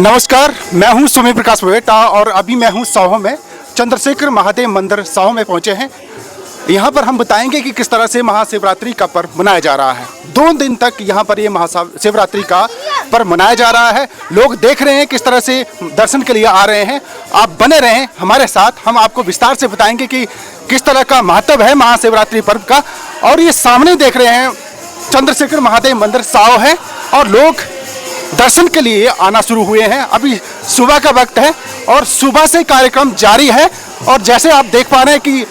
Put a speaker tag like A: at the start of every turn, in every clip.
A: नमस्कार, मैं हूं सुमी प्रकाश वेटा और अभी मैं हूं साहो में। चंद्रशेखर महादेव मंदिर साहो में पहुंचे हैं। यहां पर हम बताएंगे कि किस तरह से महाशिवरात्रि का पर्व मनाया जा रहा है। 2 दिन तक यहां पर ये महाशिवरात्रि का पर्व मनाया जा रहा है। लोग देख रहे हैं किस तरह से दर्शन के लिए आ रहे हैं। आप बने रहें हमारे साथ, हम आपको विस्तार से बताएंगे कि किस तरह का महत्व है महाशिवरात्रि पर्व का। और ये सामने देख रहे हैं चंद्रशेखर महादेव मंदिर साहो है और लोग दर्शन के लिए आना शुरू हुए हैं। अभी सुबह का वक्त है और सुबह से कार्यक्रम जारी है। और जैसे आप देख पा रहे हैं कि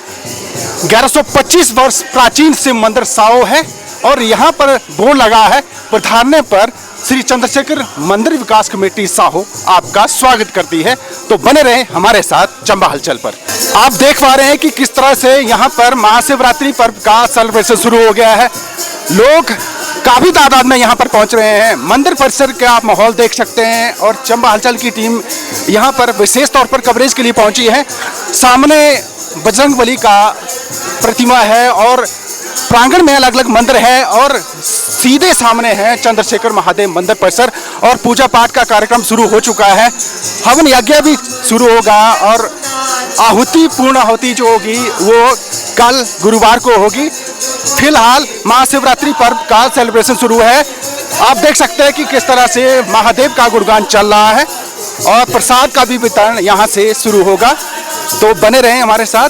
A: 1125 वर्ष प्राचीन शिव मंदिर साहो है और यहाँ पर बोर्ड लगा है प्रार्थना पर श्री चंद्रशेखर मंदिर विकास कमेटी साहो आपका स्वागत करती है। तो बने रहे हमारे साथ चंबा हलचल पर। आप देख पा रहे हैं कि किस तरह से यहाँ पर महाशिवरात्रि पर्व का सेलिब्रेशन शुरू हो गया है। लोग काफी तादाद में यहाँ पर पहुँच रहे हैं। मंदिर परिसर का आप माहौल देख सकते हैं और चंबा हलचल की टीम यहाँ पर विशेष तौर पर कवरेज के लिए पहुँची है। सामने बजरंगबली का प्रतिमा है और प्रांगण में अलग अलग मंदिर है और सीधे सामने है चंद्रशेखर महादेव मंदिर परिसर और पूजा पाठ का कार्यक्रम शुरू हो चुका है। हवन यज्ञ भी शुरू होगा और आहुति पूर्ण आहुति जो होगी वो कल गुरुवार को होगी। फिलहाल महाशिवरात्रि पर्व का सेलिब्रेशन शुरू है। आप देख सकते हैं कि किस तरह से महादेव का गुणगान चल रहा है और प्रसाद का भी वितरण यहाँ से शुरू होगा। तो बने रहें हमारे साथ।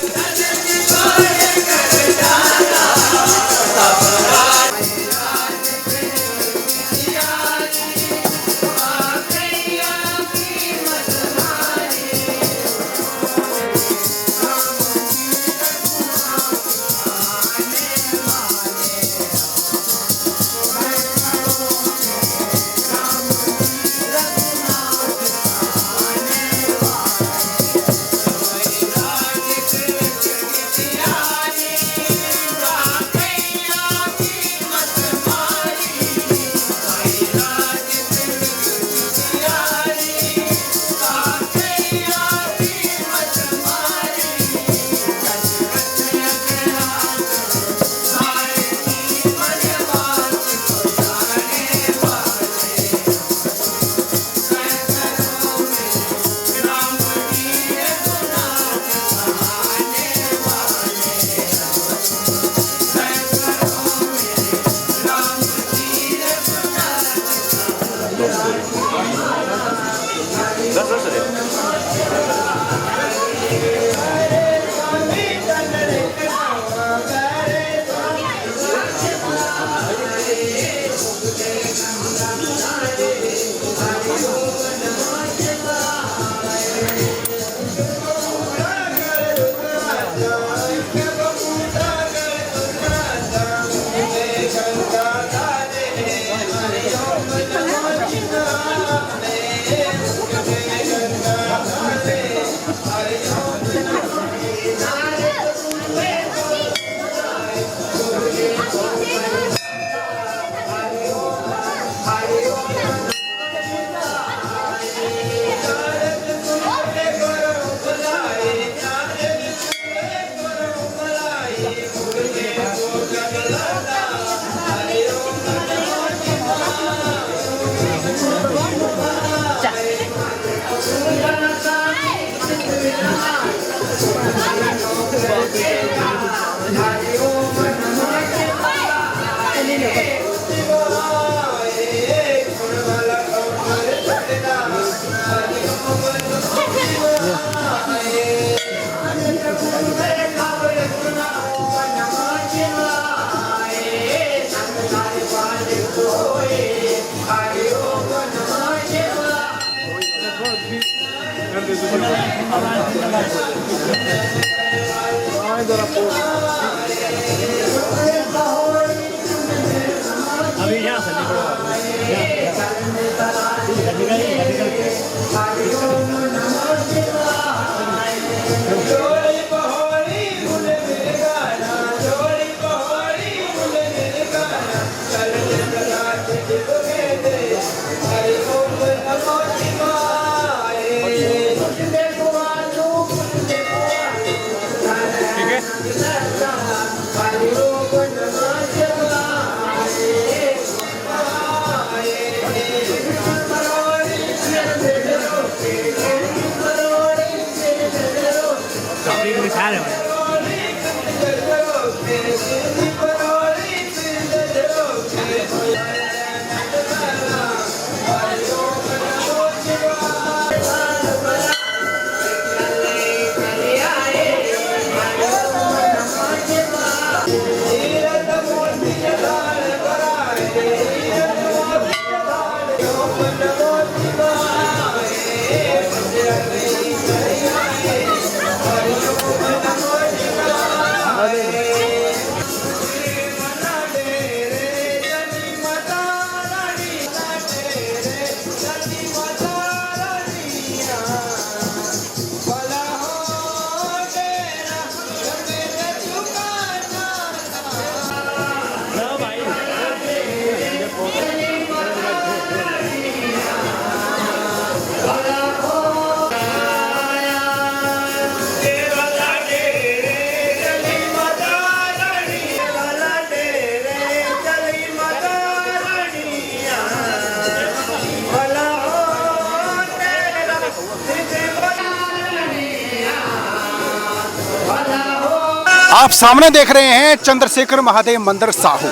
A: आप सामने देख रहे हैं चंद्रशेखर महादेव मंदिर साहू।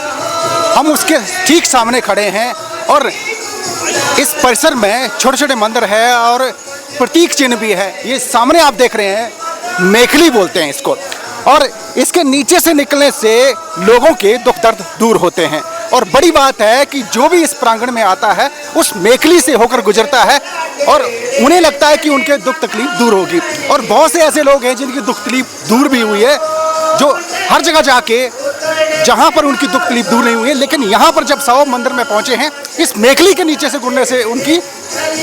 A: हम उसके ठीक सामने खड़े हैं और इस परिसर में छोटे छोटे मंदिर है और प्रतीक चिन्ह भी है। ये सामने आप देख रहे हैं मेखली बोलते हैं इसको, और इसके नीचे से निकलने से लोगों के दुख दर्द दूर होते हैं। और बड़ी बात है कि जो भी इस प्रांगण में आता है उस मेखली से होकर गुजरता है और उन्हें लगता है कि उनके दुख तकलीफ दूर होगी। और बहुत से ऐसे लोग हैं जिनकी दुख तकलीफ दूर भी हुई है, जो हर जगह जाके जहाँ पर उनकी दुख तकलीफ दूर नहीं हुई है, लेकिन यहाँ पर जब साहू मंदिर में पहुँचे हैं इस मेखली के नीचे से गुजरने से उनकी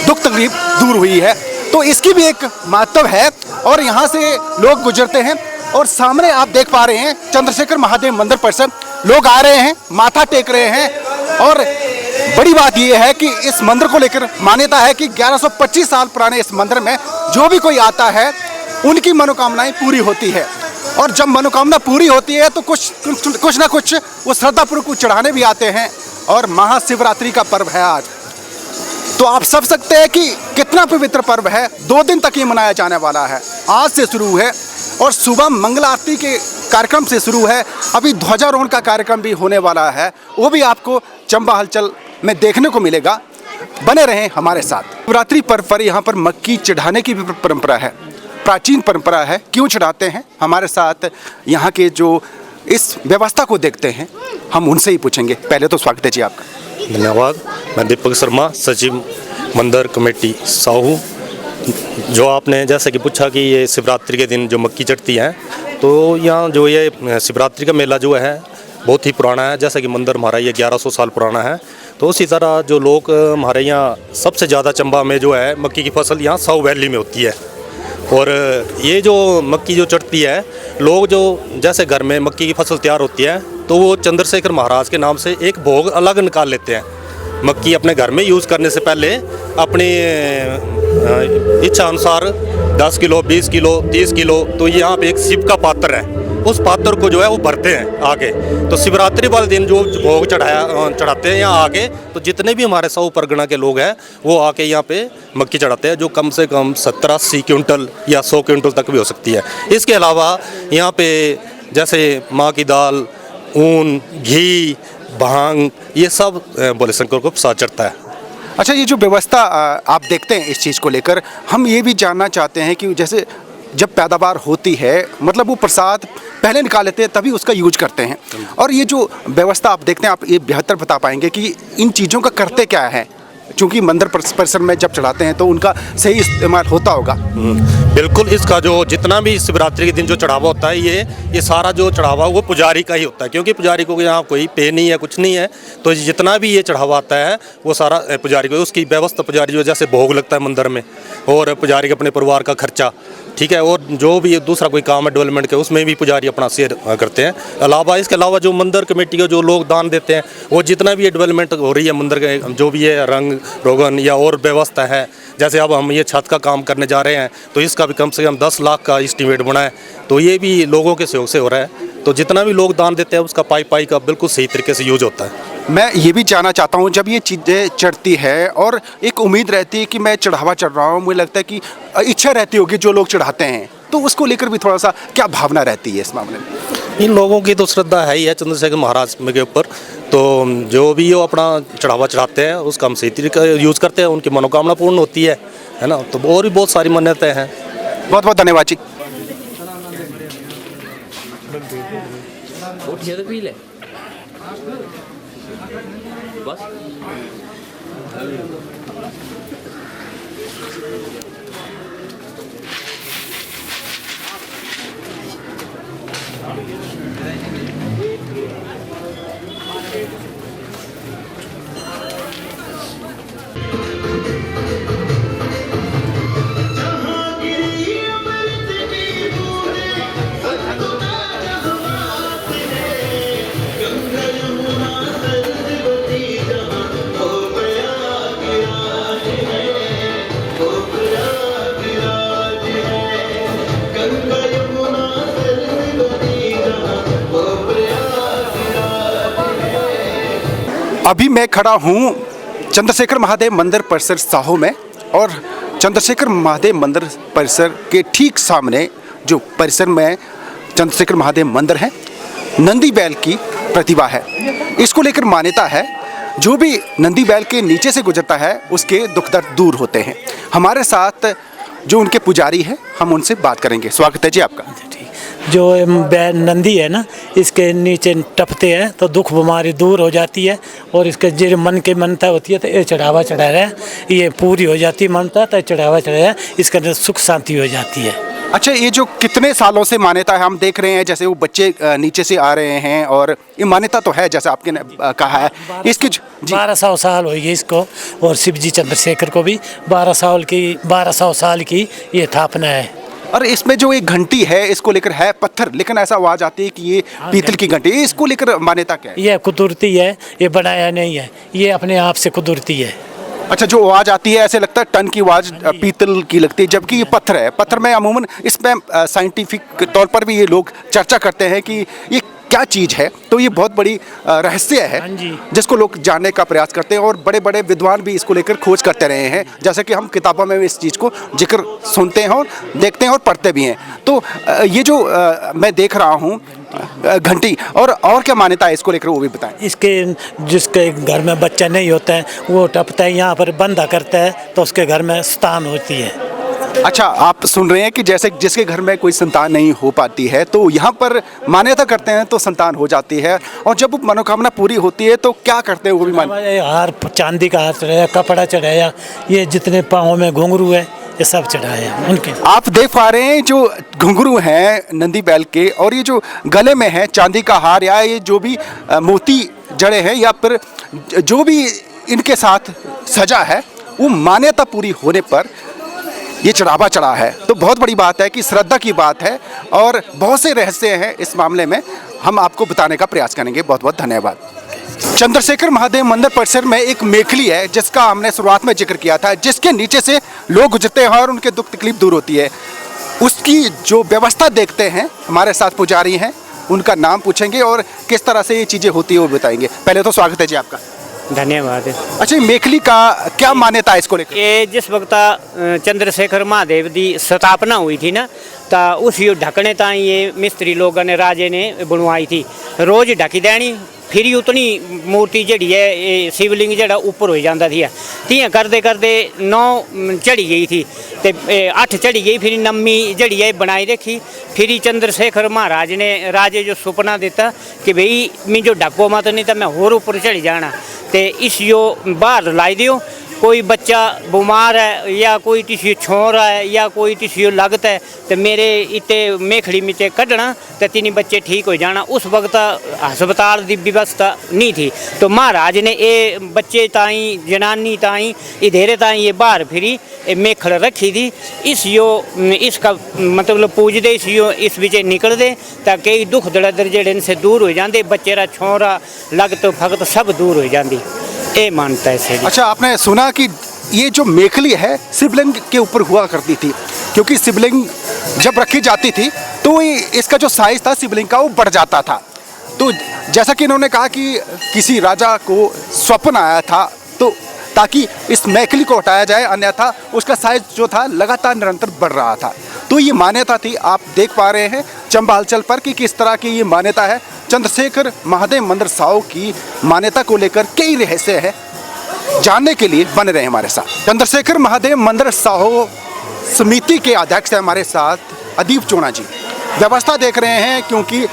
A: दुख तकलीफ दूर हुई है। तो इसकी भी एक महत्व है और यहाँ से लोग गुजरते हैं। और सामने आप देख पा रहे हैं चंद्रशेखर महादेव मंदिर परिसर, लोग आ रहे हैं, माथा टेक रहे हैं। और बड़ी बात यह है कि इस मंदिर को लेकर मान्यता है कि 1125 साल पुराने इस मंदिर में जो भी कोई आता है उनकी मनोकामनाएं पूरी होती है। और जब मनोकामना पूरी होती है तो कुछ ना कुछ वो श्रद्धापूर्वक कुछ चढ़ाने भी आते हैं। और महाशिवरात्रि का पर्व है आज, तो आप सब सकते हैं कि कितना पवित्र पर्व है। 2 दिन तक ये मनाया जाने वाला है। आज से शुरू है और सुबह मंगल आरती के कार्यक्रम से शुरू है। अभी ध्वजारोहण का कार्यक्रम भी होने वाला है, वो भी आपको चंबा हलचल में देखने को मिलेगा। बने रहें हमारे साथ। शिवरात्रि पर्व पर यहाँ पर मक्की चढ़ाने की भी परंपरा है, प्राचीन परंपरा है। क्यों चढ़ाते हैं, हमारे साथ यहाँ के जो इस व्यवस्था को देखते हैं हम उनसे ही पूछेंगे। पहले तो स्वागत है जी आपका।
B: धन्यवाद। मैं दीपक शर्मा, सचिव मंदिर कमेटी साहू। जो आपने जैसे कि पूछा कि ये शिवरात्रि के दिन जो मक्की चढ़ती है, तो यहाँ जो ये शिवरात्रि का मेला जो है बहुत ही पुराना है। जैसा कि मंदिर हमारा ये 1100 साल पुराना है, तो उसी तरह जो लोग हमारे यहाँ सबसे ज़्यादा चंबा में जो है मक्की की फसल यहाँ साहू वैली में होती है। और ये जो मक्की जो चढ़ती है, लोग जो जैसे घर में मक्की की फसल तैयार होती है तो वो चंद्रशेखर महाराज के नाम से एक भोग अलग निकाल लेते हैं। मक्की अपने घर में यूज़ करने से पहले अपनी इच्छा अनुसार 10 किलो, 20 किलो, 30 किलो, तो यहाँ पे एक शिव का पात्र है, उस पात्र को जो है वो भरते हैं आगे। तो शिवरात्रि वाले दिन जो भोग चढ़ाते हैं यहाँ आके, तो जितने भी हमारे साहू परगना के लोग हैं वो आके यहाँ पे मक्की चढ़ाते हैं, जो कम से कम 70-80 क्विंटल या 100 क्विंटल तक भी हो सकती है। इसके अलावा यहाँ पे जैसे माँ की दाल, ऊन, घी, भांग, ये सब भोले शंकर को प्रसाद चढ़ता है।
A: अच्छा, ये जो व्यवस्था आप देखते हैं इस चीज़ को लेकर, हम ये भी जानना चाहते हैं कि जैसे जब पैदावार होती है, मतलब वो प्रसाद पहले निकाल लेते हैं तभी उसका यूज करते हैं, और ये जो व्यवस्था आप देखते हैं, आप ये बेहतर बता पाएंगे कि इन चीज़ों का करते क्या है, क्योंकि मंदिर परिसर में जब चढ़ाते हैं तो उनका सही इस्तेमाल होता होगा।
B: बिल्कुल। इसका जो जितना भी शिवरात्रि के दिन जो चढ़ावा होता है, ये सारा जो चढ़ावा वो पुजारी का ही होता है, क्योंकि पुजारी को यहाँ कोई पे नहीं है, कुछ नहीं है। तो जितना भी ये चढ़ावा आता है वो सारा पुजारी को, उसकी व्यवस्था पुजारी जो जैसे भोग लगता है मंदिर में, और पुजारी के अपने परिवार का खर्चा, ठीक है, और जो भी दूसरा कोई काम है डेवलपमेंट के, उसमें भी पुजारी अपना शेयर करते हैं। इसके अलावा जो मंदिर कमेटी के जो लोग दान देते हैं, वो जितना भी ये डेवलपमेंट हो रही है मंदिर के, जो भी ये रंग रोगन या और व्यवस्था है, जैसे अब हम ये छत का काम करने जा रहे हैं तो इसका भी कम से कम 10 लाख का एस्टीमेट बना है, तो ये भी लोगों के सहयोग से हो रहा है। तो जितना भी लोग दान देते हैं उसका पाई का बिल्कुल सही तरीके से यूज होता है।
A: मैं ये भी जानना चाहता हूँ, जब ये चीज़ें चढ़ती है और एक उम्मीद रहती है कि मैं चढ़ावा चढ़ रहा हूँ, मुझे लगता है कि इच्छा रहती होगी जो लोग चढ़ाते हैं तो उसको लेकर भी थोड़ा सा क्या भावना रहती है इस मामले में?
B: इन लोगों की तो श्रद्धा है ही है चंद्रशेखर महाराज के ऊपर, तो जो भी वो अपना चढ़ावा चढ़ाते हैं उसका हम सही तरीका यूज़ करते हैं, उनकी मनोकामना पूर्ण होती है ना। तो और भी बहुत सारी मान्यताएं हैं।
A: बहुत बहुत धन्यवाद जी। अभी मैं खड़ा हूँ चंद्रशेखर महादेव मंदिर परिसर साहो में, और चंद्रशेखर महादेव मंदिर परिसर के ठीक सामने जो परिसर में चंद्रशेखर महादेव मंदिर है, नंदी बैल की प्रतिभा है। इसको लेकर मान्यता है जो भी नंदी बैल के नीचे से गुजरता है उसके दुख दर्द दूर होते हैं। हमारे साथ जो उनके पुजारी हैं, हम उनसे बात करेंगे। स्वागत है जी आपका।
C: जो नंदी है ना, इसके नीचे टपते हैं तो दुख बीमारी दूर हो जाती है, और इसके जो मन की मनता होती है तो ये चढ़ावा चढ़ा रहा है, ये पूरी हो जाती है मनता, तो चढ़ावा चढ़ाया इसके अंदर सुख शांति हो जाती है।
A: अच्छा, ये जो कितने सालों से मान्यता है, हम देख रहे हैं जैसे वो बच्चे नीचे से आ रहे हैं, और ये मान्यता तो है जैसे आपने कहा है। इसकी
C: 1200 साल हो गई इसको, और शिव जी चंद्रशेखर को भी 1200 साल की ये स्थापना है।
A: और इसमें जो एक घंटी है इसको लेकर है पत्थर, लेकिन ऐसा आवाज आती है कि ये पीतल की घंटी है, इसको लेकर मान्यता क्या है?
C: ये कुदरती है, ये बनाया नहीं है, ये अपने आप से कुदरती है।
A: अच्छा, जो आवाज़ आती है ऐसे लगता है टन की आवाज़ पीतल की लगती है, जबकि ये पत्थर है। पत्थर में अमूमन इसमें साइंटिफिक तौर पर भी ये लोग चर्चा करते हैं कि ये क्या चीज़ है, तो ये बहुत बड़ी रहस्य है जिसको लोग जानने का प्रयास करते हैं, और बड़े बड़े विद्वान भी इसको लेकर खोज करते रहे हैं, जैसे कि हम किताबों में भी इस चीज़ को जिक्र सुनते हैं और देखते हैं और पढ़ते भी हैं। तो ये जो मैं देख रहा हूँ घंटी, और क्या मान्यता है इसको लेकर वो भी बताएं।
C: इसके जिसके घर में बच्चा नहीं होता है वो टपता है, यहाँ पर बंधा करता है तो उसके घर में संतान होती है।
A: अच्छा, आप सुन रहे हैं कि जैसे जिसके घर में कोई संतान नहीं हो पाती है तो यहाँ पर मान्यता करते हैं तो संतान हो जाती है, और जब मनोकामना पूरी होती है तो क्या करते हैं वो भी
C: हार, चांदी का हार चढ़ाया, कपड़ा चढ़ाया, ये जितने पाँव में घुंघरू है ये सब चढ़ाया उनके।
A: आप देख पा रहे हैं जो घुंघरू हैं नंदी बैल के, और ये जो गले में है चांदी का हार, या ये जो भी मोती जड़े हैं, या फिर जो भी इनके साथ सजा है, वो मान्यता पूरी होने पर ये चढ़ावा चढ़ा है। तो बहुत बड़ी बात है कि श्रद्धा की बात है, और बहुत से रहस्य हैं इस मामले में, हम आपको बताने का प्रयास करेंगे। बहुत बहुत धन्यवाद। चंद्रशेखर महादेव मंदिर परिसर में एक मेखली है जिसका हमने शुरुआत में जिक्र किया था, जिसके नीचे से लोग गुजरते हैं और उनके दुख तकलीफ दूर होती है। उसकी जो व्यवस्था देखते हैं, हमारे साथ पुजारी हैं, उनका नाम पूछेंगे और किस तरह से ये चीज़ें होती है वो बताएंगे। पहले तो स्वागत है जी आपका।
D: धन्यवाद।
A: अच्छा, मेखली का क्या मान्यता है इसको लेकर?
D: ये जिस वक्त चंद्रशेखर महादेव की स्थापना हुई थी ना, तो उस ढकने ताई ये मिस्त्री लोगों ने, राजे ने बनवाई थी। रोज़ ढकी देनी, फिर उतनी मूर्ति जड़ी है ये शिवलिंग जड़ा ऊपर हो जाता थी। तियां करते करते 9 चढ़ी गई थी, तो 8 चढ़ी गई, फिर 9वीं जड़ी है बनाई रखी। फिर चंद्रशेखर महाराज ने राजे जो सुपना दिता कि भाई मैं जो ढको मत, नहीं तो मैं होर ऊपर चढ़ी जाना, तो इस जो बाहर लाई दियो। कोई बच्चा बीमार है या कोई किसी छोर है या कोई किसी लगता है तो मेरे इतने मेखड़ी में कढ़ना तो 3 बच्चे ठीक हो जाना। उस वक्त हस्पताल की व्यवस्था नहीं थी, तो महाराज ने ये बच्चे ताई जनानी ताई इधेरे ताई ये बाहर फिरी मेखड़ रखी थी। इसका मतलब पूजते इस बिच निकलते तो कई दुख दड़दर जेड़े इनसे दूर हो जाते, बच्चे रा छोरा लगत फगत सब दूर हो जाती। ये मानता है।
A: अच्छा, आपने सुना कि ये जो मेखली है शिवलिंग के ऊपर हुआ करती थी, क्योंकि शिवलिंग जब रखी जाती थी तो इसका जो साइज था शिवलिंग का वो बढ़ जाता था। तो जैसा कि इन्होंने कहा कि किसी राजा को स्वप्न आया था तो ताकि इस मेखली को हटाया जाए, अन्यथा उसका साइज जो था लगातार निरंतर बढ़ रहा था। तो ये मान्यता थी, आप देख पा रहे हैं चंबा हलचल पर कि किस तरह की ये मान्यता है। चंद्रशेखर महादेव मंदिर साहू की मान्यता को लेकर कई रहस्य है, जानने के लिए बने रहे हमारे साथ। चंद्रशेखर महादेव मंदिर साहू समिति के अध्यक्ष है हमारे साथ अदीप चोणा जी। व्यवस्था देख रहे हैं क्योंकि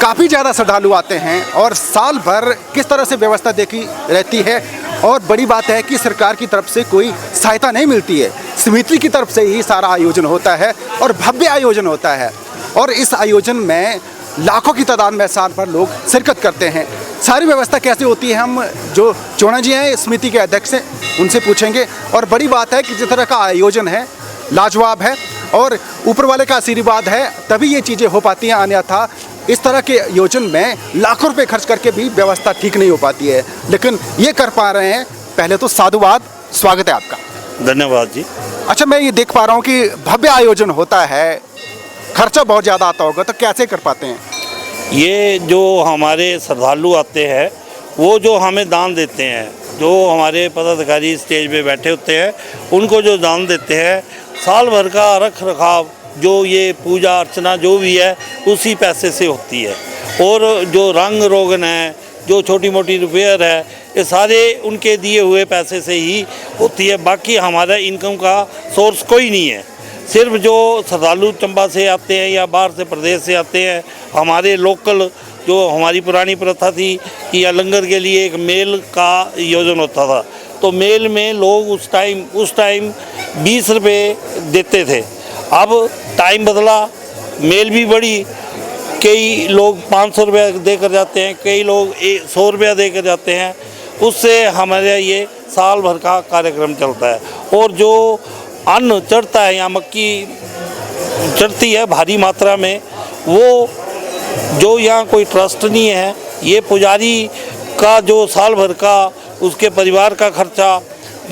A: काफ़ी ज़्यादा श्रद्धालु आते हैं और साल भर किस तरह से व्यवस्था देखी रहती है। और बड़ी बात है कि सरकार की तरफ से कोई सहायता नहीं मिलती है, समिति की तरफ से ही सारा आयोजन होता है और भव्य आयोजन होता है। और इस आयोजन में लाखों की तादाद में साल भर लोग शिरकत करते हैं। सारी व्यवस्था कैसे होती है, हम जो चोणा जी हैं समिति के अध्यक्ष हैं उनसे पूछेंगे। और बड़ी बात है कि जिस तरह का आयोजन है लाजवाब है और ऊपर वाले का आशीर्वाद है तभी ये चीज़ें हो पाती हैं, अन्यथा इस तरह के आयोजन में लाखों रुपए खर्च करके भी व्यवस्था ठीक नहीं हो पाती है, लेकिन ये कर पा रहे हैं। पहले तो साधुवाद, स्वागत है आपका।
E: धन्यवाद जी।
A: अच्छा, मैं ये देख पा रहा हूँ कि भव्य आयोजन होता है, खर्चा बहुत ज़्यादा आता होगा, तो कैसे कर पाते हैं?
E: ये जो हमारे श्रद्धालु आते हैं वो जो हमें दान देते हैं, जो हमारे पदाधिकारी स्टेज पे बैठे होते हैं उनको जो दान देते हैं, साल भर का रख रखाव जो ये पूजा अर्चना जो भी है उसी पैसे से होती है। और जो रंग रोगन है, जो छोटी मोटी रिपेयर है, ये सारे उनके दिए हुए पैसे से ही होती है। बाकी हमारा इनकम का सोर्स कोई नहीं है। सिर्फ जो श्रद्धालु चंबा से आते हैं या बाहर से प्रदेश से आते हैं, हमारे लोकल जो हमारी पुरानी प्रथा थी कि या लंगर के लिए एक मेल का आयोजन होता था, तो मेल में लोग उस टाइम 20 रुपये देते थे। अब टाइम बदला, मेल भी बढ़ी, कई लोग 500 रुपया देकर जाते हैं, कई लोग 100 रुपया देकर जाते हैं। उससे हमारे ये साल भर का कार्यक्रम चलता है। और जो अन्न चढ़ता है या मक्की चढ़ती है भारी मात्रा में, वो जो यहाँ कोई ट्रस्ट नहीं है, ये पुजारी का जो साल भर का उसके परिवार का खर्चा,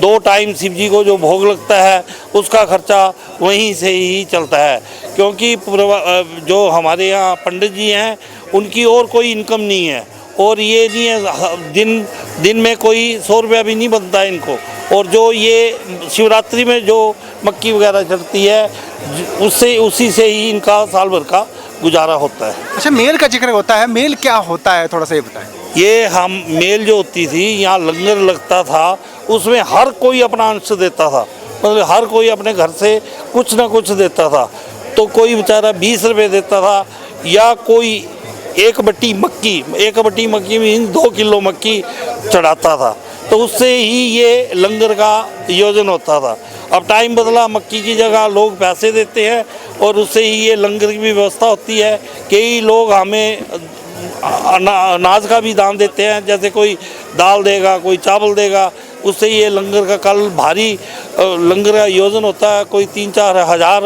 E: 2 टाइम शिव जी को जो भोग लगता है उसका खर्चा वहीं से ही चलता है। क्योंकि जो हमारे यहाँ पंडित जी हैं उनकी और कोई इनकम नहीं है, और ये नहीं है दिन में कोई 100 रुपया भी नहीं बनता है इनको। और जो ये शिवरात्रि में जो मक्की वगैरह चढ़ती है उसी से ही इनका साल भर का गुजारा होता है।
A: अच्छा, मेल का जिक्र होता है, मेल क्या होता है थोड़ा सा ये बताएं।
E: ये हम मेल जो होती थी, यहाँ लंगर लगता था, उसमें हर कोई अपना अंश देता था, मतलब हर कोई अपने घर से कुछ ना कुछ देता था। तो कोई बेचारा 20 रुपये देता था, या कोई एक बट्टी मक्की में 2 किलो मक्की चढ़ाता था, तो उससे ही ये लंगर का आयोजन होता था। अब टाइम बदला, मक्की की जगह लोग पैसे देते हैं और उससे ही ये लंगर की भी व्यवस्था होती है। कई लोग हमें अनाज का भी दान देते हैं, जैसे कोई दाल देगा, कोई चावल देगा, उससे ये लंगर का कल भारी लंगर का आयोजन होता है। कोई 3-4 हज़ार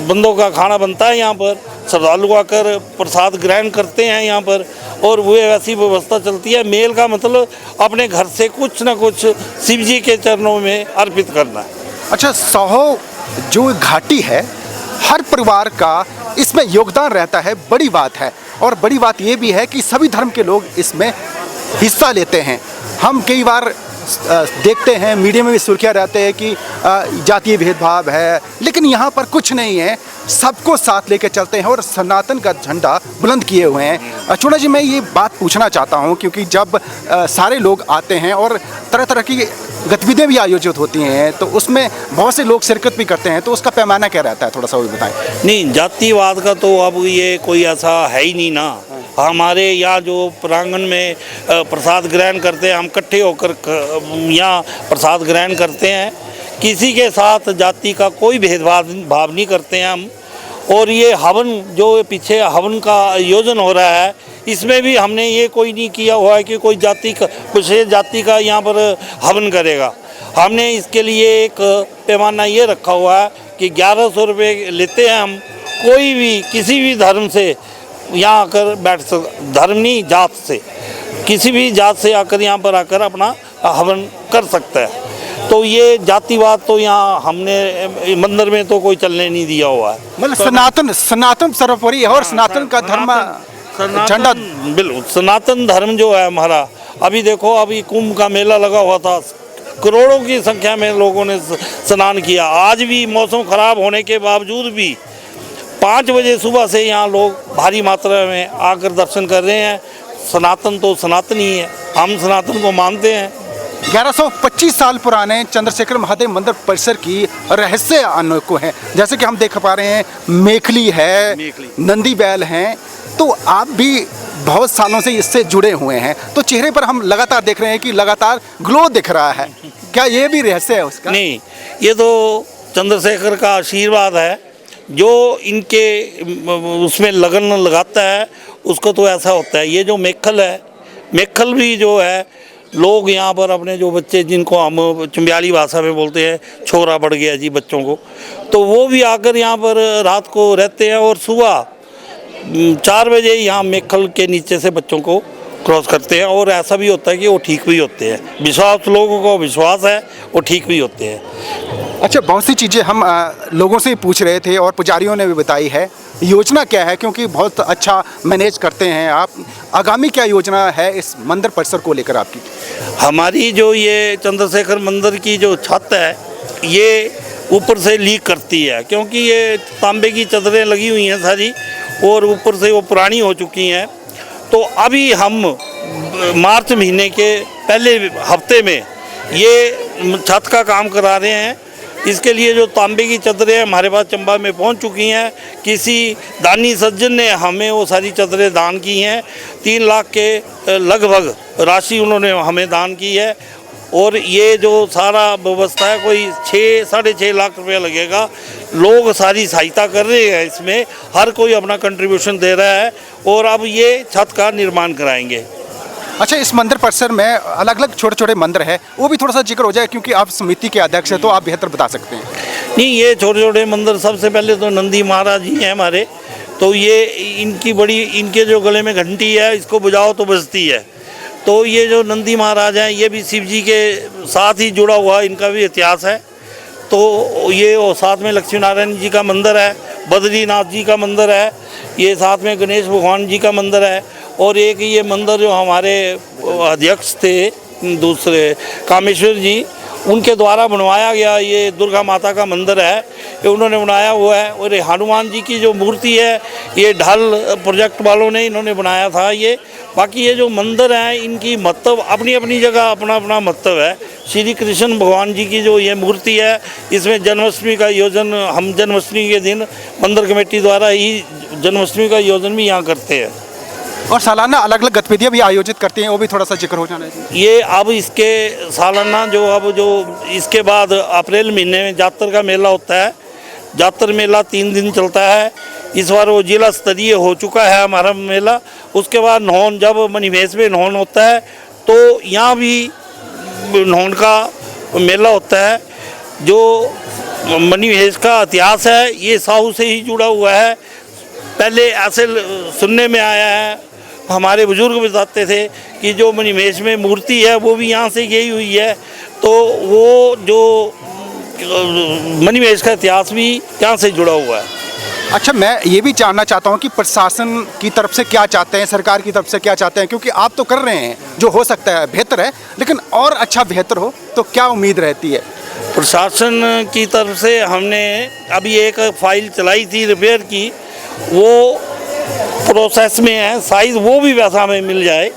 E: बंदों का खाना बनता है यहाँ पर, श्रद्धालु आकर प्रसाद ग्रहण करते हैं यहाँ पर, और वो ऐसी व्यवस्था चलती है। मेल का मतलब अपने घर से कुछ ना कुछ शिव जी के चरणों में अर्पित करना।
A: अच्छा, साहू जो घाटी है, हर परिवार का इसमें योगदान रहता है, बड़ी बात है। और बड़ी बात ये भी है कि सभी धर्म के लोग इसमें हिस्सा लेते हैं। हम कई बार देखते हैं, मीडिया में भी सुर्खियाँ रहते हैं कि जातीय भेदभाव है, लेकिन यहाँ पर कुछ नहीं है, सबको साथ लेके चलते हैं और सनातन का झंडा बुलंद किए हुए हैं। चोणा जी, मैं ये बात पूछना चाहता हूँ क्योंकि जब सारे लोग आते हैं और तरह तरह की गतिविधियाँ भी आयोजित होती हैं, तो उसमें बहुत से लोग शिरकत भी करते हैं, तो उसका पैमाना क्या रहता है, थोड़ा सा वो बताएं।
E: नहीं, जातिवाद का तो अब ये कोई ऐसा है ही नहीं ना। हमारे यहाँ जो प्रांगण में प्रसाद ग्रहण करते हैं, हम इकट्ठे होकर यहाँ प्रसाद ग्रहण करते हैं। किसी के साथ जाति का कोई भेदभाव नहीं करते हैं हम। और ये हवन जो पीछे हवन का आयोजन हो रहा है, इसमें भी हमने ये कोई नहीं किया हुआ है कि कोई विशेष जाति का यहाँ पर हवन करेगा। हमने इसके लिए एक पैमाना ये रखा हुआ है कि 1100 रुपये लेते हैं हम। कोई भी किसी भी धर्म से यहाँ आकर बैठ धर्म नहीं, जात से, किसी भी जात से आकर यहाँ पर आकर अपना हवन कर सकता है। तो ये जातिवाद तो यहाँ हमने मंदिर में तो कोई चलने नहीं दिया हुआ है।
A: मतलब सनातन सर्वोपरि है और सनातन का धर्म झंडा,
E: बिल्कुल सनातन धर्म जो है हमारा। अभी देखो, अभी कुंभ का मेला लगा हुआ था करोड़ों की संख्या में लोगों ने स्नान किया। आज भी मौसम खराब होने के बावजूद भी 5 बजे सुबह से यहाँ लोग भारी मात्रा में आकर दर्शन कर रहे हैं। सनातन तो सनातन ही है, हम सनातन को मानते हैं।
A: 1125 साल पुराने चंद्रशेखर महादेव मंदिर परिसर की रहस्य अनोखो है। जैसे कि हम देख पा रहे हैं, मेखली है, नंदी बैल हैं, तो आप भी बहुत सालों से इससे जुड़े हुए हैं, तो चेहरे पर हम लगातार देख रहे हैं कि लगातार ग्लो दिख रहा है। क्या ये भी रहस्य है उसका?
E: नहीं, ये तो चंद्रशेखर का आशीर्वाद है। जो इनके उसमें लगन लगाता है उसको तो ऐसा होता है। ये जो मेखल है, मेखल भी जो है, लोग यहाँ पर अपने जो बच्चे, जिनको हम चंबियाली भाषा में बोलते हैं छोरा बढ़ गया जी बच्चों को, तो वो भी आकर यहाँ पर रात को रहते हैं और सुबह 4 बजे यहाँ मेखल के नीचे से बच्चों को क्रॉस करते हैं। और ऐसा भी होता है कि वो ठीक भी होते हैं। विश्वास, लोगों को विश्वास है, वो ठीक भी होते हैं।
A: अच्छा, बहुत सी चीज़ें हम लोगों से पूछ रहे थे और पुजारियों ने भी बताई है। योजना क्या है, क्योंकि बहुत अच्छा मैनेज करते हैं आप, आगामी क्या योजना है इस मंदिर परिसर को लेकर आपकी?
E: हमारी जो ये चंद्रशेखर मंदिर की जो छत है, ये ऊपर से लीक करती है, क्योंकि ये तांबे की चदरें लगी हुई हैं सारी, और ऊपर से वो पुरानी हो चुकी हैं। तो अभी हम मार्च महीने के पहले हफ्ते में ये छत का काम करा रहे हैं। इसके लिए जो तांबे की चदरें हमारे पास चंबा में पहुंच चुकी हैं, किसी दानी सज्जन ने हमें वो सारी चदरें दान की हैं। 3 लाख के लगभग राशि उन्होंने हमें दान की है। और ये जो सारा व्यवस्था है, कोई 6-6.5 लाख रुपया लगेगा। लोग सारी सहायता कर रहे हैं इसमें, हर कोई अपना कंट्रीब्यूशन दे रहा है, और अब ये छत का निर्माण कराएंगे।
A: अच्छा, इस मंदिर परिसर में अलग अलग छोटे छोटे मंदिर है, वो भी थोड़ा सा जिक्र हो जाए, क्योंकि आप समिति के अध्यक्ष हैं तो आप बेहतर बता सकते हैं।
E: नहीं, ये छोटे छोटे मंदिर, सबसे पहले तो नंदी महाराज जी हैं हमारे, तो ये इनकी बड़ी, इनके जो गले में घंटी है, इसको बजाओ तो बजती है। तो ये जो नंदी महाराज हैं, ये भी शिव जी के साथ ही जुड़ा हुआ, इनका भी इतिहास है। तो ये, और साथ में लक्ष्मी नारायण जी का मंदिर है, बद्रीनाथ जी का मंदिर है, ये साथ में गणेश भगवान जी का मंदिर है। और एक ये मंदिर जो हमारे अध्यक्ष थे दूसरे कामेश्वर जी, उनके द्वारा बनवाया गया ये दुर्गा माता का मंदिर है, ये उन्होंने बनाया हुआ है। और हनुमान जी की जो मूर्ति है, ये ढाल प्रोजेक्ट वालों ने इन्होंने बनाया था ये। बाकी ये जो मंदिर हैं, इनकी महत्व अपनी अपनी जगह अपना अपना महत्व है। श्री कृष्ण भगवान जी की जो ये मूर्ति है, इसमें जन्माष्टमी का आयोजन, हम जन्माष्टमी के दिन मंदिर कमेटी द्वारा ही जन्माष्टमी का आयोजन भी यहाँ करते हैं।
A: और सालाना अलग अलग गतिविधियाँ भी आयोजित करते हैं, वो भी थोड़ा सा जिक्र हो जाना चाहिए।
E: ये अब इसके सालाना जो इसके बाद अप्रैल महीने में जातर का मेला होता है। जातर मेला 3 दिन चलता है। इस बार वो जिला स्तरीय हो चुका है हमारा मेला। उसके बाद नौन, जब मणिमहेश में नौन होता है, तो यहाँ भी नौन का मेला होता है। जो मणिमहेश का इतिहास है, ये साहू से ही जुड़ा हुआ है। पहले ऐसे सुनने में आया है, हमारे बुजुर्ग बताते थे कि जो मणिमहेश में मूर्ति है, वो भी यहाँ से गई हुई है। तो वो जो मणिमहेश का इतिहास भी यहाँ से जुड़ा हुआ है।
A: अच्छा, मैं ये भी जानना चाहता हूँ कि प्रशासन की तरफ से क्या चाहते हैं, सरकार की तरफ से क्या चाहते हैं, क्योंकि आप तो कर रहे हैं, जो हो सकता है बेहतर है, लेकिन और अच्छा बेहतर हो तो क्या उम्मीद रहती है?
E: प्रशासन की तरफ से हमने अभी एक फाइल चलाई थी रिपेयर की, वो प्रोसेस में है। साइज़ वो भी वैसा हमें मिल जाए,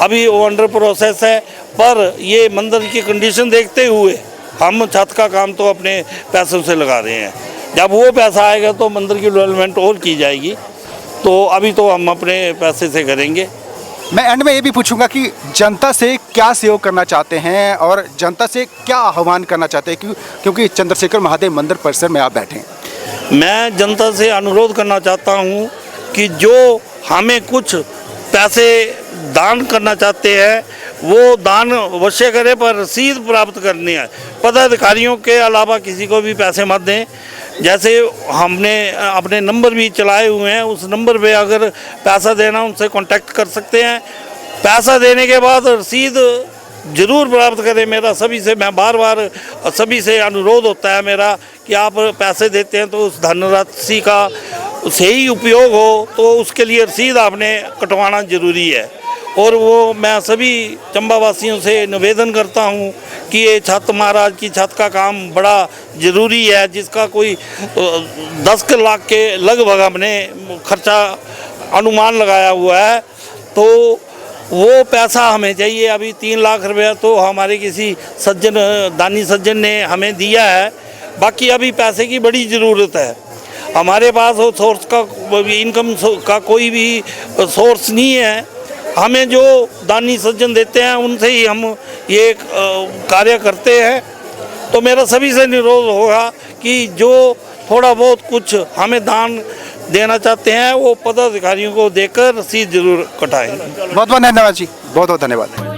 E: अभी वो अंडर प्रोसेस है। पर ये मंदिर की कंडीशन देखते हुए हम छत का काम तो अपने पैसों से लगा रहे हैं। जब वो पैसा आएगा तो मंदिर की डेवलपमेंट और की जाएगी। तो अभी तो हम अपने पैसे से करेंगे।
A: मैं एंड में ये भी पूछूंगा कि जनता से क्या सहयोग करना चाहते हैं और जनता से क्या आह्वान करना चाहते हैं, क्योंकि चंद्रशेखर महादेव मंदिर परिसर में आप बैठे हैं।
E: मैं जनता से अनुरोध करना चाहता हूँ कि जो हमें कुछ पैसे दान करना चाहते हैं, वो दान अवश्य करें, पर रसीद प्राप्त करनी है। पदाधिकारियों के अलावा किसी को भी पैसे मत दें। जैसे हमने अपने नंबर भी चलाए हुए हैं, उस नंबर पे अगर पैसा देना, उनसे कांटेक्ट कर सकते हैं। पैसा देने के बाद रसीद ज़रूर प्राप्त करें। मेरा सभी से, मैं बार बार सभी से अनुरोध होता है मेरा कि आप पैसे देते हैं तो उस धनराशि का सही उपयोग हो, तो उसके लिए रसीद आपने कटवाना ज़रूरी है। और वो मैं सभी चंबा वासियों से निवेदन करता हूँ कि ये छत, महाराज की छत का काम बड़ा ज़रूरी है, जिसका कोई 10 लाख के लगभग हमने खर्चा अनुमान लगाया हुआ है। तो वो पैसा हमें चाहिए। अभी 3 लाख रुपया तो हमारे किसी सज्जन, दानी सज्जन ने हमें दिया है, बाकी अभी पैसे की बड़ी ज़रूरत है। हमारे पास वो सोर्स का, इनकम का कोई भी सोर्स नहीं है। हमें जो दानी सज्जन देते हैं उनसे ही हम ये कार्य करते हैं। तो मेरा सभी से निरोध होगा कि जो थोड़ा बहुत कुछ हमें दान देना चाहते हैं वो पदाधिकारियों को देकर रसीद जरूर कटाएं।
A: बहुत बहुत धन्यवाद जी, बहुत बहुत धन्यवाद।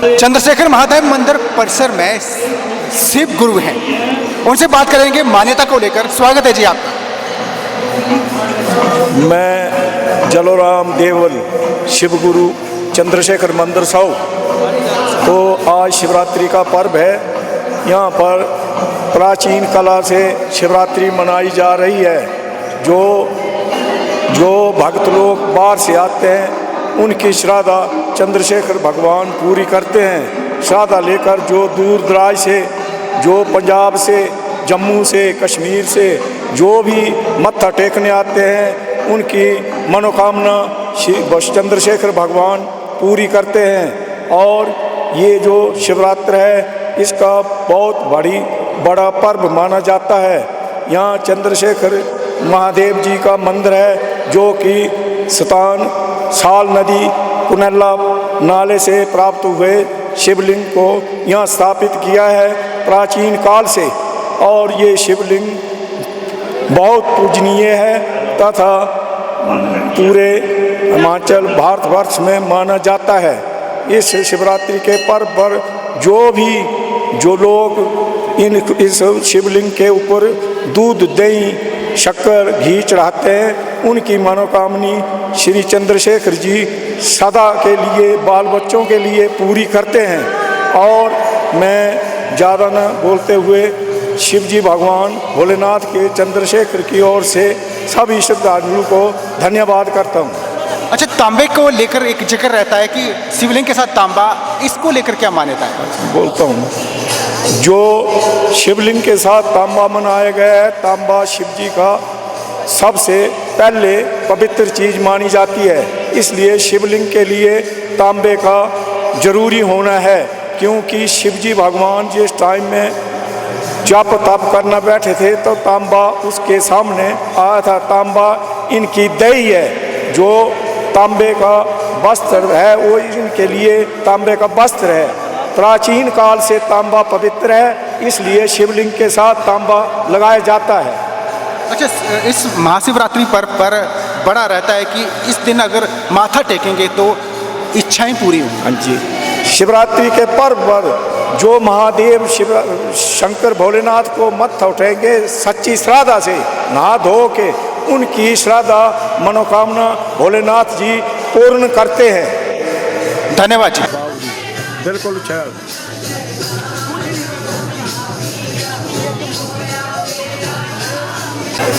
A: चंद्रशेखर महादेव मंदिर परिसर में शिव गुरु हैं, उनसे बात करेंगे मान्यता को लेकर। स्वागत है जी आपका।
F: मैं जलोराम देवल शिव गुरु चंद्रशेखर मंदिर साहू। तो आज शिवरात्रि का पर्व है। यहाँ पर प्राचीन कला से शिवरात्रि मनाई जा रही है। जो भक्त लोग बाहर से आते हैं उनकी श्रद्धा चंद्रशेखर भगवान पूरी करते हैं। श्रद्धा लेकर जो दूर दराज से, जो पंजाब से, जम्मू से, कश्मीर से जो भी मत्था टेकने आते हैं उनकी मनोकामना चंद्रशेखर भगवान पूरी करते हैं। और ये जो शिवरात्रि है इसका बहुत बड़ा पर्व माना जाता है। यहाँ चंद्रशेखर महादेव जी का मंदिर है जो कि साल नदी कुनल्ला नाले से प्राप्त हुए शिवलिंग को यहाँ स्थापित किया है प्राचीन काल से। और ये शिवलिंग बहुत पूजनीय है तथा पूरे हिमाचल भारतवर्ष में माना जाता है। इस शिवरात्रि के पर्व पर जो लोग इस शिवलिंग के ऊपर दूध, दही, शक्कर, घी चढ़ाते हैं उनकी मनोकामनी श्री चंद्रशेखर जी सदा के लिए, बाल बच्चों के लिए पूरी करते हैं। और मैं ज़्यादा न बोलते हुए शिव जी भगवान भोलेनाथ के चंद्रशेखर की ओर से सभी श्रद्धालुओं को धन्यवाद करता हूँ।
A: अच्छा, तांबे को लेकर एक जिक्र रहता है कि शिवलिंग के साथ तांबा, इसको लेकर क्या मान्यता है?
F: बोलता हूँ, जो शिवलिंग के साथ तांबा मनाया गया है, तांबा शिव जी का सबसे पहले पवित्र चीज़ मानी जाती है। इसलिए शिवलिंग के लिए तांबे का जरूरी होना है, क्योंकि शिव जी भगवान जिस टाइम में जप तप करना बैठे थे तो तांबा उसके सामने आया था। तांबा इनकी दही है। जो तांबे का वस्त्र है वो इनके लिए तांबे का वस्त्र है। प्राचीन काल से तांबा पवित्र है, इसलिए शिवलिंग के साथ तांबा लगाया जाता है।
A: अच्छा, इस महाशिवरात्रि पर्व पर बड़ा रहता है कि इस दिन अगर माथा टेकेंगे तो इच्छाएं पूरी होंगी।
F: हाँ जी, शिवरात्रि के पर्व पर जो महादेव शंकर भोलेनाथ को मत्था उठाएंगे सच्ची श्रद्धा से, नहा धो के, उनकी श्रद्धा मनोकामना भोलेनाथ जी पूर्ण करते हैं।
A: धन्यवाद जी।
F: बिल्कुल।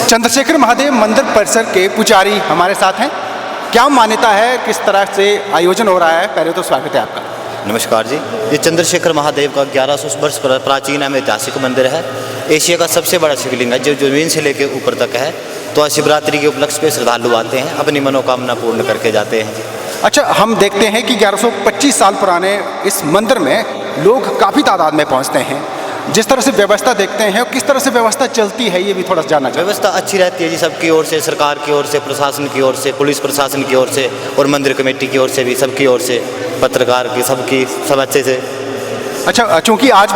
A: चंद्रशेखर महादेव मंदिर परिसर के पुजारी हमारे साथ हैं। क्या मान्यता है, किस तरह से आयोजन हो रहा है? पहले तो स्वागत है आपका।
G: नमस्कार जी। ये चंद्रशेखर महादेव का 1100 वर्ष प्राचीन एवं ऐतिहासिक मंदिर है। एशिया का सबसे बड़ा शिवलिंग है जो जमीन से लेकर ऊपर तक है। तो आज शिवरात्रि के उपलक्ष्य पे श्रद्धालु आते हैं, अपनी मनोकामना पूर्ण करके जाते हैं।
A: अच्छा, हम देखते हैं कि 1125 साल पुराने इस मंदिर में लोग काफ़ी तादाद में पहुंचते हैं। जिस तरह से व्यवस्था देखते हैं, किस तरह से व्यवस्था चलती है, ये भी थोड़ा जानना चाहिए।
G: व्यवस्था अच्छी रहती है जी, सबकी ओर से, सरकार की ओर से, प्रशासन की ओर से, पुलिस प्रशासन की ओर से और मंदिर कमेटी की ओर से भी, सबकी ओर से, पत्रकार की, सब अच्छे से।
A: अच्छा, चूँकि आज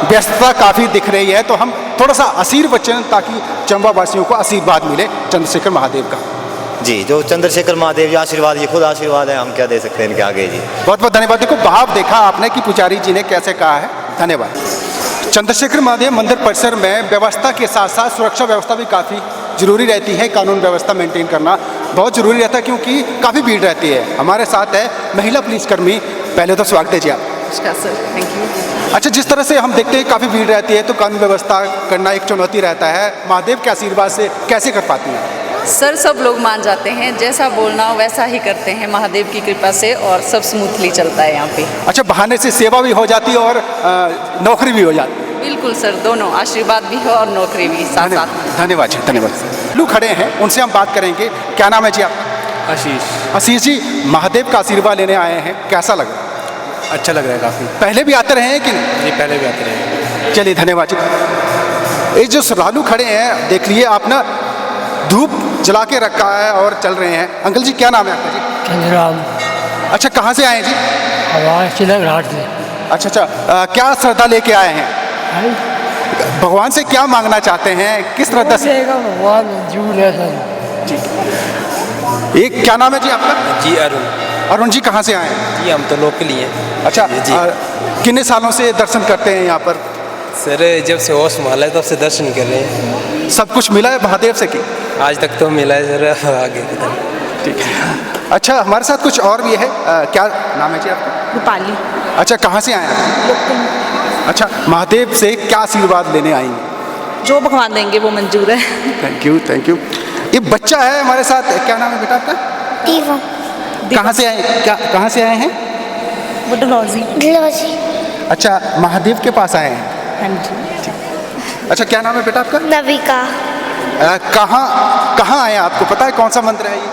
A: व्यस्तता काफ़ी दिख रही है तो हम थोड़ा सा आशीर्वचन, ताकि चंबा वासियों को आशीर्वाद मिले चंद्रशेखर महादेव का।
G: जी, जो चंद्रशेखर महादेव जी आशीर्वाद, ये खुद आशीर्वाद है, हम क्या दे सकते हैं इनके आगे जी।
A: बहुत बहुत धन्यवाद। देखो, भाव देखा आपने कि पुजारी जी ने कैसे कहा है। धन्यवाद। चंद्रशेखर महादेव मंदिर परिसर में व्यवस्था के साथ साथ सुरक्षा व्यवस्था भी काफ़ी जरूरी रहती है। कानून व्यवस्था मेंटेन करना बहुत ज़रूरी रहता है, क्योंकि काफ़ी भीड़ रहती है। हमारे साथ है महिला पुलिसकर्मी। पहले तो स्वागत है जी आप।
H: नमस्कार सर, थैंक यू।
A: अच्छा, जिस तरह से हम देखते हैं काफ़ी भीड़ रहती है तो कानून व्यवस्था करना एक चुनौती रहता है। महादेव के आशीर्वाद से कैसे कर पाती हैं?
H: सर, सब लोग मान जाते हैं, जैसा बोलना हो वैसा ही करते हैं महादेव की कृपा से, और सब स्मूथली चलता है यहाँ पे।
A: अच्छा, बहाने से सेवा भी हो जाती है और नौकरी भी हो जाती है।
H: बिल्कुल सर, दोनों, आशीर्वाद भी हो और नौकरी भी साथ साथ में।
A: धन्यवाद जी, धन्यवाद। लोग खड़े हैं, उनसे हम बात करेंगे। क्या नाम है जी आपका?
I: आशीष।
A: आशीष जी, महादेव का आशीर्वाद लेने आए हैं, कैसा लग रहा है?
I: अच्छा लग रहा है काफ़ी।
A: पहले भी आते रहे हैं कि नहीं?
I: जी, पहले भी आते रहे।
A: चलिए, धन्यवाद जी। ये जो श्रद्धालु खड़े हैं, देख लिए आप ना, धूप जला के रखा है और चल रहे हैं। अंकल जी, क्या नाम है आपका जी?
C: चंद्रराम।
A: अच्छा, कहाँ से आए जी?
C: चिलघाट से।
A: अच्छा, क्या श्रद्धा लेके आए हैं? भगवान से क्या मांगना चाहते हैं, किस श्रद्धा से?
C: भगवान मंजूर है सर।
A: जी। एक क्या नाम है जी आपका?
I: जी, अरुण।
A: अरुण जी कहाँ से आए हैं?
I: जी हम तो लोकल ही हैं।
A: अच्छा,
I: जी।
A: कितने सालों से दर्शन करते हैं यहाँ पर?
I: सर जब से होश संभाला है तब से दर्शन कर रहे हैं।
A: सब कुछ मिला है महादेव से की?
I: आज तक तो मिला है सर, आगे
A: ठीक है। अच्छा, हमारे साथ कुछ और भी है। क्या नाम है जी आपका?
H: रूपाली।
A: अच्छा, कहाँ से आए हैं? अच्छा, महादेव से क्या आशीर्वाद लेने आएंगे?
H: जो भगवान देंगे वो मंजूर है।
A: Thank you, thank you. ये बच्चा है हमारे साथ, क्या नाम है बेटा आपका?
J: दीवा।
A: कहाँ से आए, क्या कहाँ से आए हैं?
J: डलहौजी।
A: अच्छा, महादेव के पास आए हैं।
H: हाँ जी।
A: अच्छा, क्या नाम है बेटा आपका?
J: नविका।
A: कहाँ आए हैं? आपको पता है कौन सा मंदिर है ये?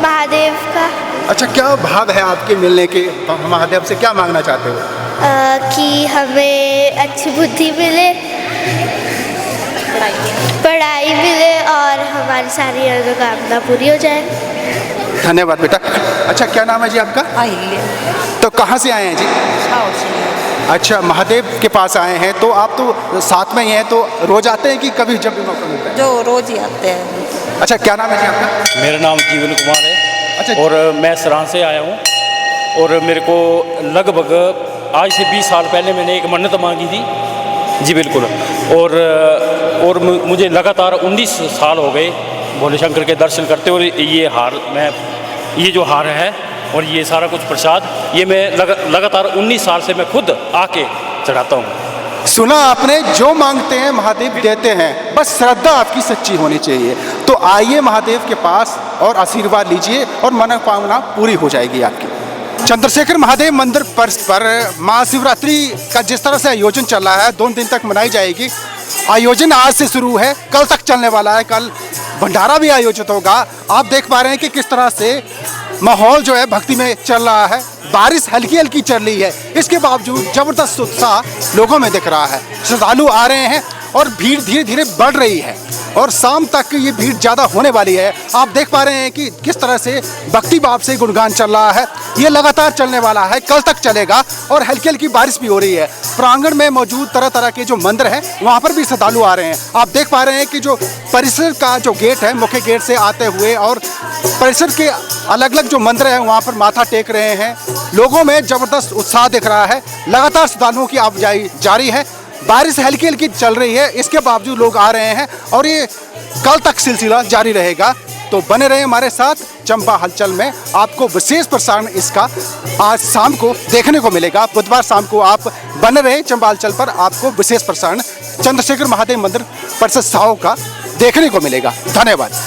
J: महादेव का।
A: अच्छा, क्या भाव है आपके मिलने के? महादेव से क्या मांगना चाहते हो?
J: कि हमें अच्छी बुद्धि मिले, पढ़ाई मिले और हमारी सारी मनोकामना पूरी हो जाए।
A: धन्यवाद बेटा। अच्छा, क्या नाम है जी आपका? तो कहाँ से आए हैं जी? अच्छा, महादेव के पास आए हैं, तो आप तो साथ में ही हैं, तो रोज आते हैं कि कभी जब भी मौका मिलता है?
H: जो रोज ही आते हैं।
A: अच्छा, क्या नाम है जी आपका?
K: मेरा नाम जीवन कुमार है।
A: अच्छा।
K: और मैं सरान से आया हूँ। और मेरे को लगभग आज से 20 साल पहले मैंने एक मन्नत मांगी थी जी, बिल्कुल। और मुझे लगातार 19 साल हो गए भोले शंकर के दर्शन करते। और ये जो हार है और ये सारा कुछ प्रसाद, ये मैं लगातार 19 साल से मैं खुद आके चढ़ाता हूँ।
A: सुना आपने, जो मांगते हैं महादेव देते हैं, बस श्रद्धा आपकी सच्ची होनी चाहिए। तो आइए महादेव के पास और आशीर्वाद लीजिए और मनोकामना पूरी हो जाएगी आपकी। चंद्रशेखर महादेव मंदिर पर महाशिवरात्रि का जिस तरह से आयोजन चल रहा है, 2 दिन तक मनाई जाएगी। आयोजन आज से शुरू है, कल तक चलने वाला है। कल भंडारा भी आयोजित होगा। आप देख पा रहे हैं कि किस तरह से माहौल जो है भक्ति में चल रहा है। बारिश हल्की हल्की चल रही है, इसके बावजूद जबरदस्त उत्साह लोगों में दिख रहा है। श्रद्धालु आ रहे हैं और भीड़ धीरे धीरे बढ़ रही है और शाम तक ये भीड़ ज़्यादा होने वाली है। आप देख पा रहे हैं कि किस तरह से भक्ति भाव से गुणगान चल रहा है। ये लगातार चलने वाला है, कल तक चलेगा। और हल्की हल्की बारिश भी हो रही है। प्रांगण में मौजूद तरह तरह के जो मंदिर हैं, वहाँ पर भी श्रद्धालु आ रहे हैं। आप देख पा रहे हैं कि जो परिसर का जो गेट है, मुख्य गेट से आते हुए और परिसर के अलग अलग जो मंदिर हैं, वहाँ पर माथा टेक रहे हैं। लोगों में ज़बरदस्त उत्साह दिख रहा है। लगातार श्रद्धालुओं की आवाजाही जारी है। बारिश हल्की हल्की चल रही है, इसके बावजूद लोग आ रहे हैं और ये कल तक सिलसिला जारी रहेगा। तो बने रहे हमारे साथ चंबा हलचल में। आपको विशेष प्रसारण इसका आज शाम को देखने को मिलेगा। बुधवार शाम को आप बने रहे चंबा हलचल पर, आपको विशेष प्रसारण चंद्रशेखर महादेव मंदिर परिसर साहो का देखने को मिलेगा। धन्यवाद।